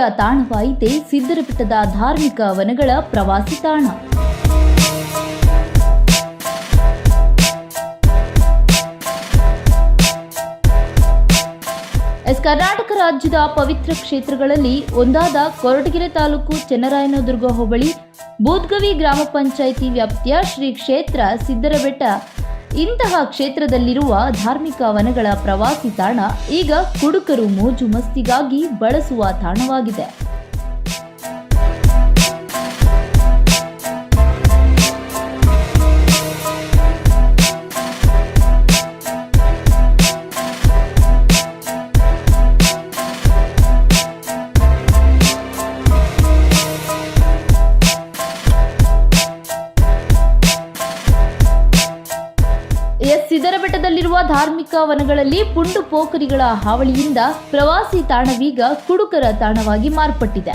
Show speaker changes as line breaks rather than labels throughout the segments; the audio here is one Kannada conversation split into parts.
ತಾಣವಾಯಿತೆ ಸಿದ್ದರಬೆಟ್ಟದ ಧಾರ್ಮಿಕ ವನಗಳ ಪ್ರವಾಸಿ ತಾಣ. ಕರ್ನಾಟಕ ರಾಜ್ಯದ ಪವಿತ್ರ ಕ್ಷೇತ್ರಗಳಲ್ಲಿ ಒಂದಾದ ಕೊರಟಗೆರೆ ತಾಲೂಕು ಚನ್ನರಾಯನದುರ್ಗ ಹೋಬಳಿ ಬೂದ್ಗವಿ ಗ್ರಾಮ ಪಂಚಾಯಿತಿ ವ್ಯಾಪ್ತಿಯ ಶ್ರೀ ಕ್ಷೇತ್ರ ಸಿದ್ದರಬೆಟ್ಟ ಇಂತಹ ಕ್ಷೇತ್ರದಲ್ಲಿರುವ ಧಾರ್ಮಿಕ ವನಗಳ ಪ್ರವಾಸಿ ತಾಣ ಈಗ ಕುಡುಕರು ಮೋಜು ಮಸ್ತಿಗಾಗಿ ಬಳಸುವ ತಾಣವಾಗಿದೆ. ಸಿದ್ದರಬೆಟ್ಟದಲ್ಲಿರುವ ಧಾರ್ಮಿಕ ವನಗಳಲ್ಲಿ ಪುಂಡು ಪೋಖರಿಗಳ ಹಾವಳಿಯಿಂದ ಪ್ರವಾಸಿ ತಾಣವೀಗ ಕುಡುಕರ ತಾಣವಾಗಿ ಮಾರ್ಪಟ್ಟಿದೆ.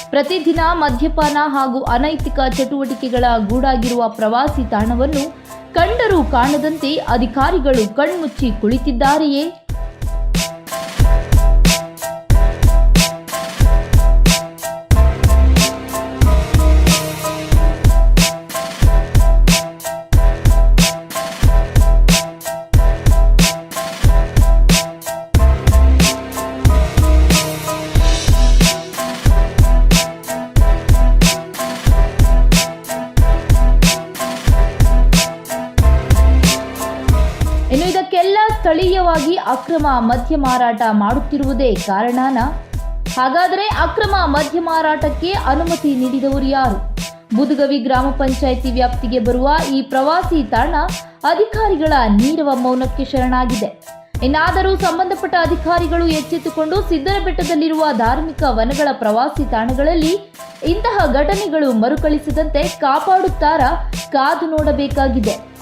ಪ್ರತಿದಿನ ಮದ್ಯಪಾನ ಹಾಗೂ ಅನೈತಿಕ ಚಟುವಟಿಕೆಗಳ ಗೂಡಾಗಿರುವ ಪ್ರವಾಸಿ ತಾಣವನ್ನು ಕಂಡರೂ ಕಾಣದಂತೆ ಅಧಿಕಾರಿಗಳು ಕಣ್ಮುಚ್ಚಿ ಕುಳಿತಿದ್ದಾರೆಯೇ? ಇನ್ನು ಇದಕ್ಕೆಲ್ಲ ಸ್ಥಳೀಯವಾಗಿ ಅಕ್ರಮ ಮದ್ಯ ಮಾರಾಟ ಮಾಡುತ್ತಿರುವುದೇ ಕಾರಣನಾ? ಹಾಗಾದರೆ ಅಕ್ರಮ ಮದ್ಯ ಮಾರಾಟಕ್ಕೆ ಅನುಮತಿ ನೀಡಿದವರು ಯಾರು? ಬೂದ್ಗವಿ ಗ್ರಾಮ ಪಂಚಾಯಿತಿ ವ್ಯಾಪ್ತಿಗೆ ಬರುವ ಈ ಪ್ರವಾಸಿ ತಾಣ ಅಧಿಕಾರಿಗಳ ನೀರವ ಮೌನಕ್ಕೆ ಶರಣಾಗಿದೆ. ಇನ್ನಾದರೂ ಸಂಬಂಧಪಟ್ಟ ಅಧಿಕಾರಿಗಳು ಎಚ್ಚೆತ್ತುಕೊಂಡು ಸಿದ್ದರಬೆಟ್ಟದಲ್ಲಿರುವ ಧಾರ್ಮಿಕ ವನಗಳ ಪ್ರವಾಸಿ ತಾಣಗಳಲ್ಲಿ ಇಂತಹ ಘಟನೆಗಳು ಮರುಕಳಿಸದಂತೆ ಕಾಪಾಡುತ್ತಾರಾ? ಕಾದು ನೋಡಬೇಕಾಗಿದೆ.